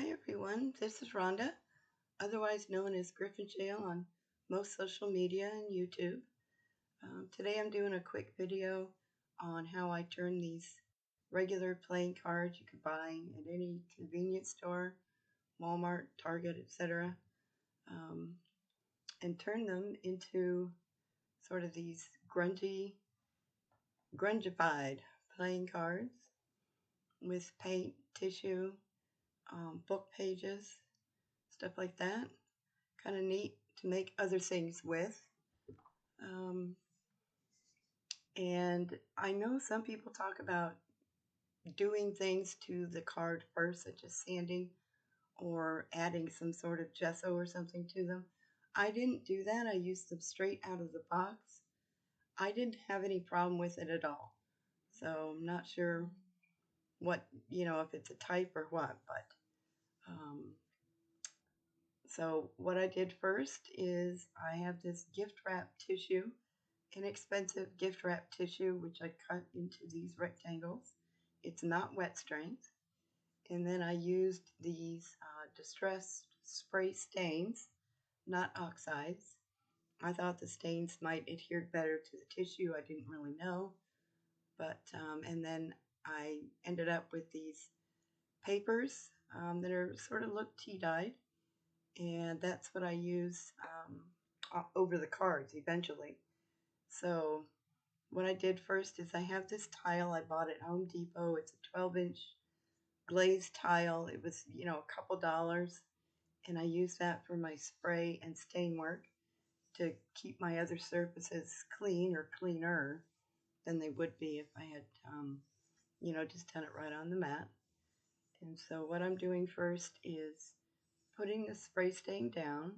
Hi everyone, this is Rhonda, otherwise known as Grungified on most social media and YouTube. Today I'm doing a quick video on how I turn these regular playing cards you could buy at any convenience store, Walmart, Target, etc. And turn them into sort of these grungified playing cards with paint, tissue, book pages, stuff like that. Kind of neat to make other things with. And I know some people talk about doing things to the card first, such as sanding or adding some sort of gesso or something to them. I didn't do that. I used them straight out of the box. I didn't have any problem with it at all. So I'm not sure what, if it's a type or what, but so what I did first is I have this gift wrap tissue, inexpensive gift wrap tissue, which I cut into these rectangles. It's not wet strength. And then I used these distressed spray stains, not oxides. I thought the stains might adhere better to the tissue. I didn't really know. But, and then I ended up with these papers that are sort of look tea-dyed. And that's what I use over the cards eventually. So what I did first is I have this tile I bought at Home Depot. It's a 12-inch glazed tile. It was, a couple dollars. And I use that for my spray and stain work to keep my other surfaces clean or cleaner than they would be if I had, just done it right on the mat. And so what I'm doing first is putting the spray stain down,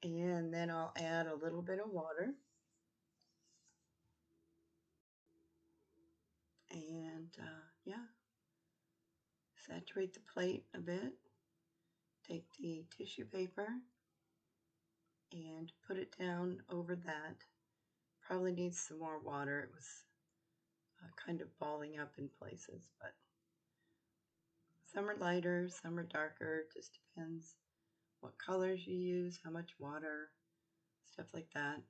and then I'll add a little bit of water. And saturate the plate a bit. Take the tissue paper and put it down over that. Probably needs some more water. It was kind of balling up in places, but some are lighter, some are darker. It just depends what colors you use, how much water, stuff like that.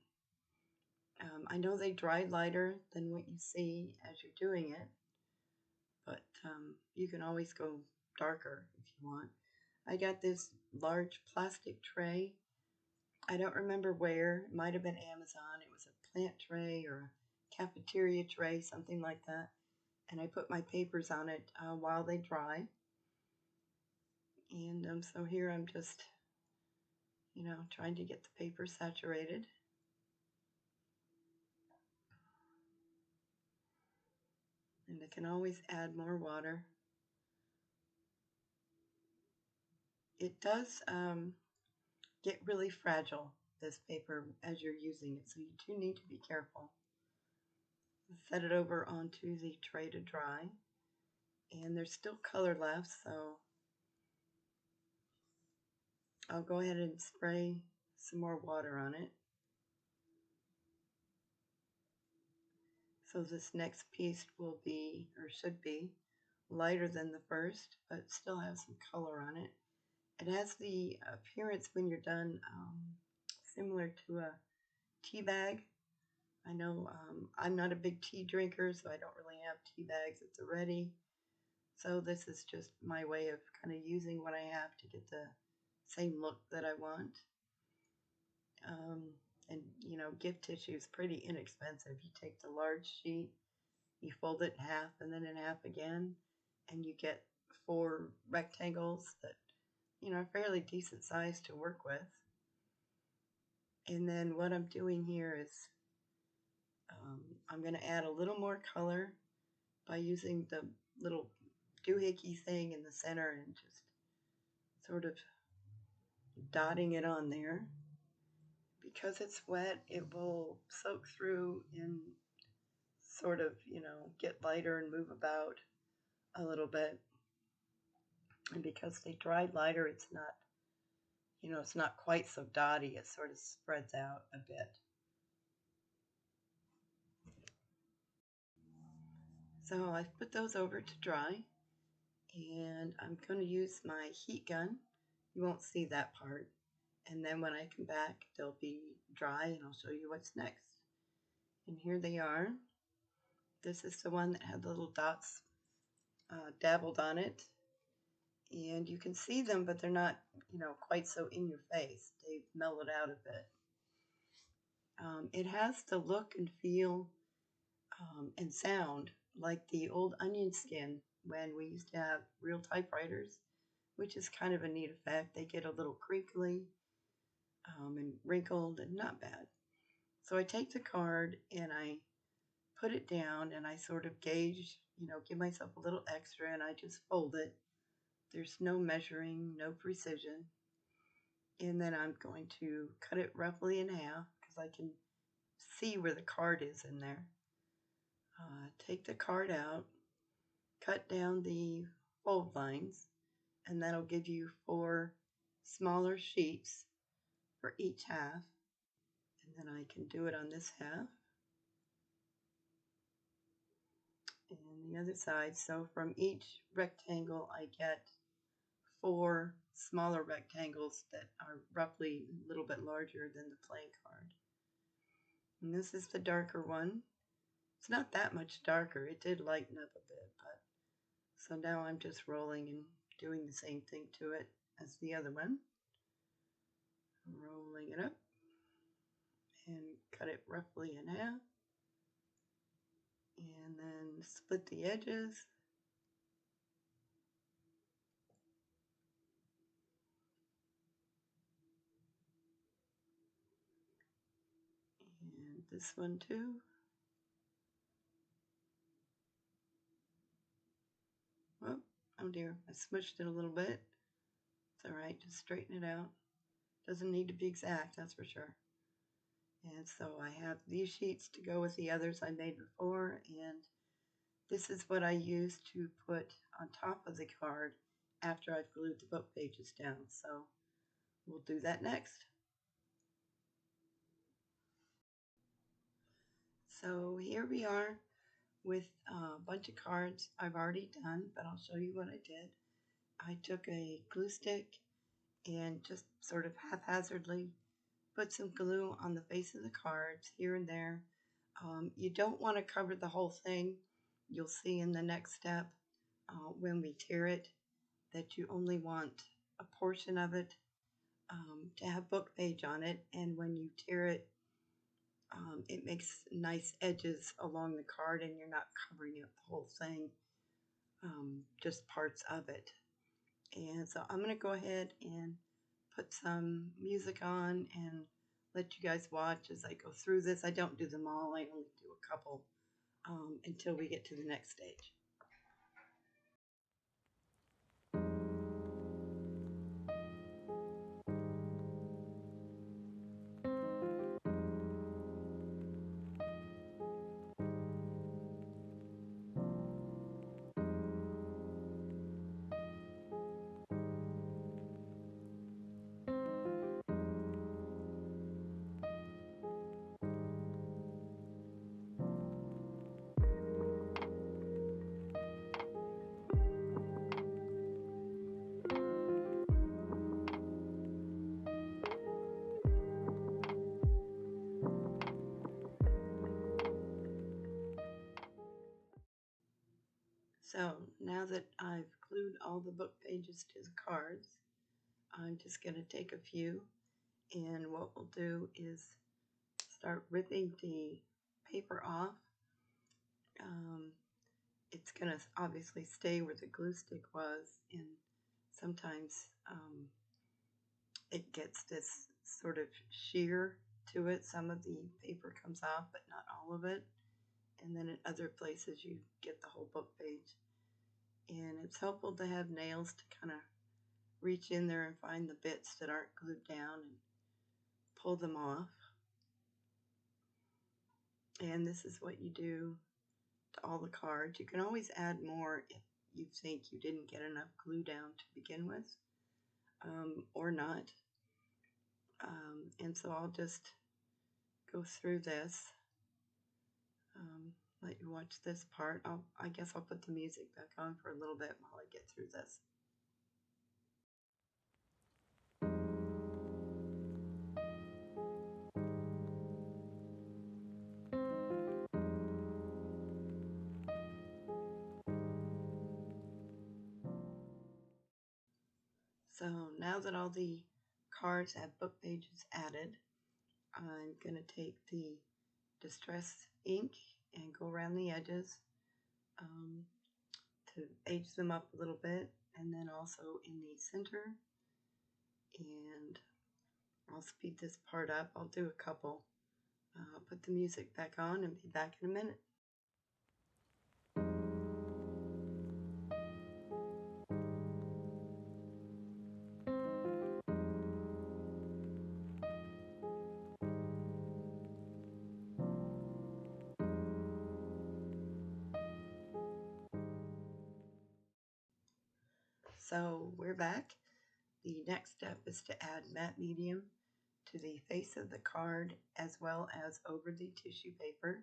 I know they dry lighter than what you see as you're doing it, but you can always go darker if you want. I got this large plastic tray. I don't remember where. It might have been Amazon. It was a plant tray or a cafeteria tray, something like that. And I put my papers on it while they dry. And so here I'm just, trying to get the paper saturated. And I can always add more water. It does get really fragile, this paper, as you're using it, so you do need to be careful. Set it over onto the tray to dry, and there's still color left, so I'll go ahead and spray some more water on it. So this next piece will be, or should be, lighter than the first, but still has some color on it. It has the appearance when you're done similar to a tea bag. I know I'm not a big tea drinker, so I don't really have tea bags at the ready. So this is just my way of kind of using what I have to get the same look that I want. And gift tissue is pretty inexpensive. You take the large sheet, you fold it in half and then in half again, and you get 4 rectangles that, are fairly decent size to work with. And then what I'm doing here is I'm going to add a little more color by using the little doohickey thing in the center and just sort of dotting it on there. Because it's wet, it will soak through and sort of, get lighter and move about a little bit. And because they dried lighter, it's not, it's not quite so dotty. It sort of spreads out a bit. So I've put those over to dry, And I'm going to use my heat gun. You won't see that part. And then when I come back, they'll be dry and I'll show you what's next. And here they are. This is the one that had the little dots dabbled on it. And you can see them, but they're not, quite so in your face. They've mellowed out a bit. It has the look and feel and sound like the old onion skin when we used to have real typewriters, which is kind of a neat effect. They get a little crinkly and wrinkled and not bad. So I take the card and I put it down and I sort of gauge, give myself a little extra and I just fold it. There's no measuring, no precision. And then I'm going to cut it roughly in half because I can see where the card is in there. Take the card out, cut down the fold lines, and that'll give you 4 smaller sheets for each half. And then I can do it on this half and the other side. So from each rectangle I get 4 smaller rectangles that are roughly a little bit larger than the playing card. And this is the darker one. It's not that much darker. It did lighten up a bit, but so now I'm just rolling and doing the same thing to it as the other one. Rolling it up and cut it roughly in half. And then split the edges. And this one too. Oh dear, I smushed it a little bit. It's alright, just straighten it out. Doesn't need to be exact, that's for sure. And so I have these sheets to go with the others I made before, and this is what I use to put on top of the card after I've glued the book pages down. So we'll do that next. So here we are with a bunch of cards I've already done, but I'll show you what I did. I took a glue stick and just sort of haphazardly put some glue on the face of the cards here and there. You don't want to cover the whole thing. You'll see in the next step when we tear it that you only want a portion of it to have book page on it, and when you tear it, it makes nice edges along the card and you're not covering up the whole thing, just parts of it. And so I'm going to go ahead and put some music on and let you guys watch as I go through this. I don't do them all, I only do a couple until we get to the next stage. So now that I've glued all the book pages to the cards, I'm just going to take a few, and what we'll do is start ripping the paper off. It's going to obviously stay where the glue stick was, and sometimes it gets this sort of shear to it. Some of the paper comes off, but not all of it. And then in other places you get the whole book page. And it's helpful to have nails to kind of reach in there and find the bits that aren't glued down and pull them off. And this is what you do to all the cards. You can always add more if you think you didn't get enough glue down to begin with, or not. And so I'll just go through this. let you watch this part. I guess I'll put the music back on for a little bit while I get through this. So now that all the cards have book pages added, I'm going to take the Distress ink and go around the edges to age them up a little bit, and then also in the center. And I'll speed this part up. I'll do a couple. I'll put the music back on and be back in a minute. So we're back. The next step is to add matte medium to the face of the card as well as over the tissue paper.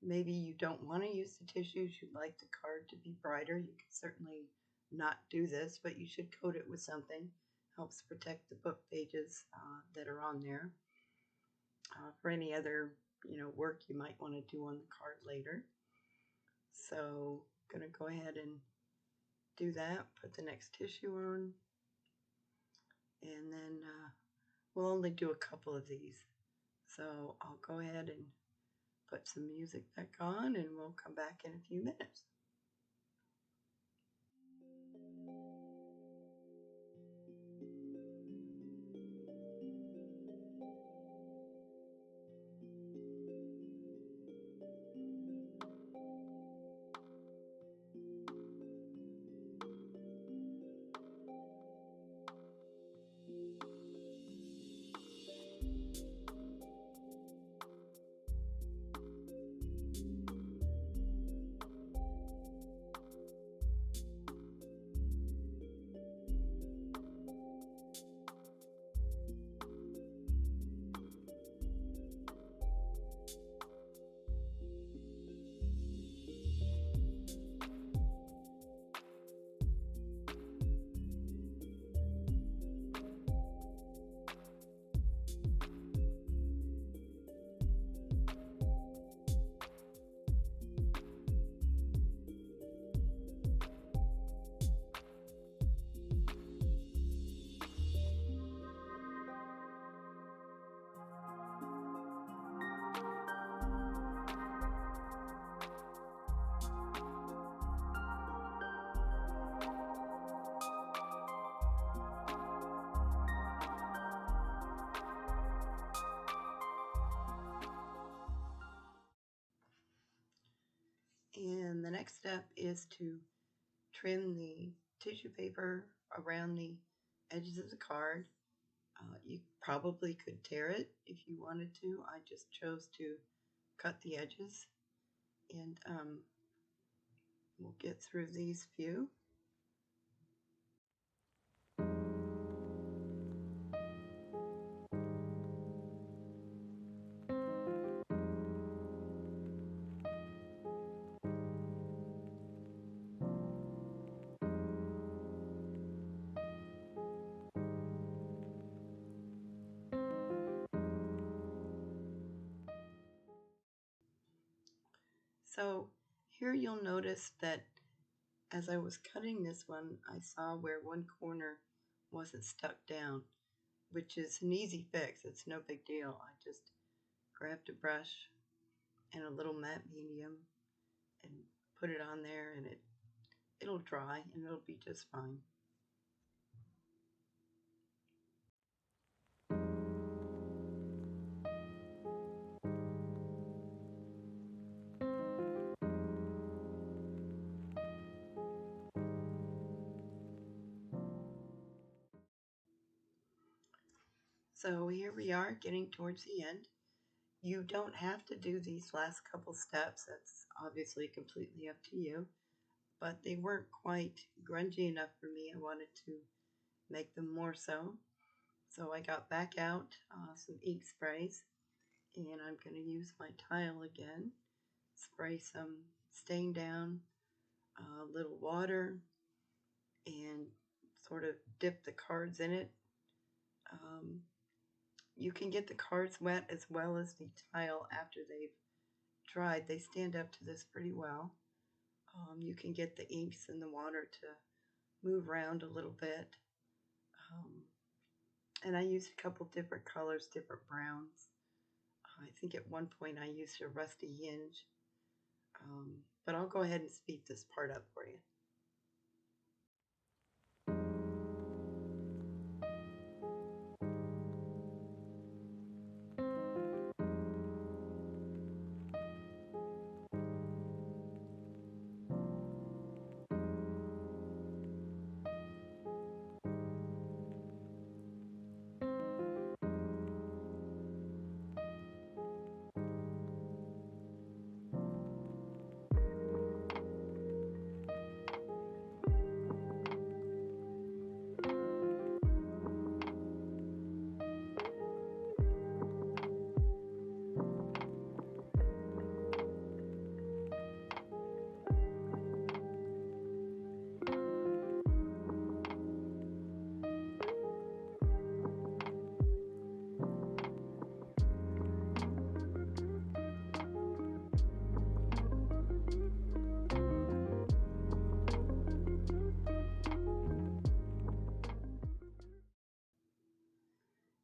Maybe you don't want to use the tissues, you'd like the card to be brighter. You can certainly not do this, but you should coat it with something. Helps protect the book pages that are on there. For any other work you might want to do on the card later. So I'm going to go ahead and do that. Put the next tissue on. And then we'll only do a couple of these. So I'll go ahead and put some music back on and we'll come back in a few minutes. And the next step is to trim the tissue paper around the edges of the card. You probably could tear it if you wanted to. I just chose to cut the edges, and we'll get through these few. So here you'll notice that as I was cutting this one, I saw where one corner wasn't stuck down, which is an easy fix. It's no big deal. I just grabbed a brush and a little matte medium and put it on there, and it'll dry and it'll be just fine. So here we are getting towards the end. You don't have to do these last couple steps. That's obviously completely up to you. But they weren't quite grungy enough for me. I wanted to make them more so. So I got back out some ink sprays, and I'm going to use my tile again. spray some stain down, a little water, and sort of dip the cards in it. Um, you can get the cards wet as well as the tile after they've dried. They stand up to this pretty well. You can get the inks and the water to move around a little bit. Um, and I used a couple different colors, different browns. I think at one point I used a rusty hinge. But I'll go ahead and speed this part up for you.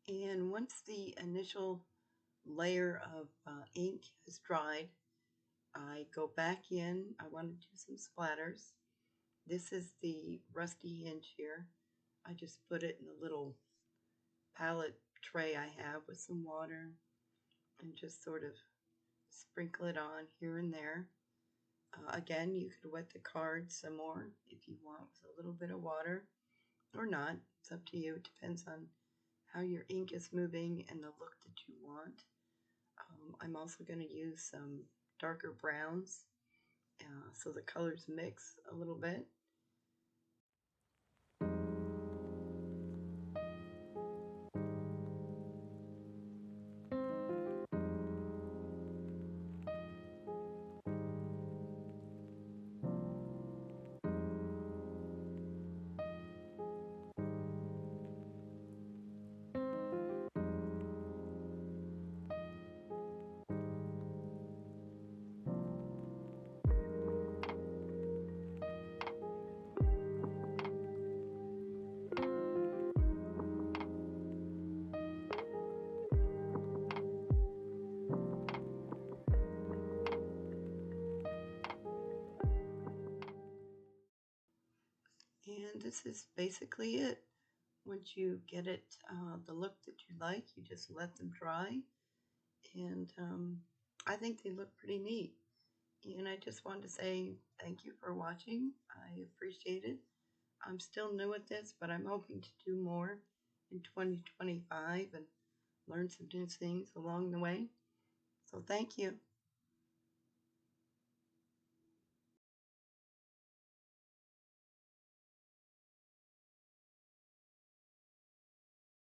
And once the initial layer of ink has dried, I go back in. I want to do some splatters. This is the rusty hinge here. I just put it in a little palette tray I have with some water and just sort of sprinkle it on here and there. Again, you could wet the card some more if you want with a little bit of water or not. It's up to you. It depends on how your ink is moving and the look that you want. I'm also going to use some darker browns so the colors mix a little bit. And this is basically it. Once you get it the look that you like, you just let them dry. And I think they look pretty neat. And I just wanted to say thank you for watching. I appreciate it. I'm still new at this, but I'm hoping to do more in 2025 and learn some new things along the way. So thank you.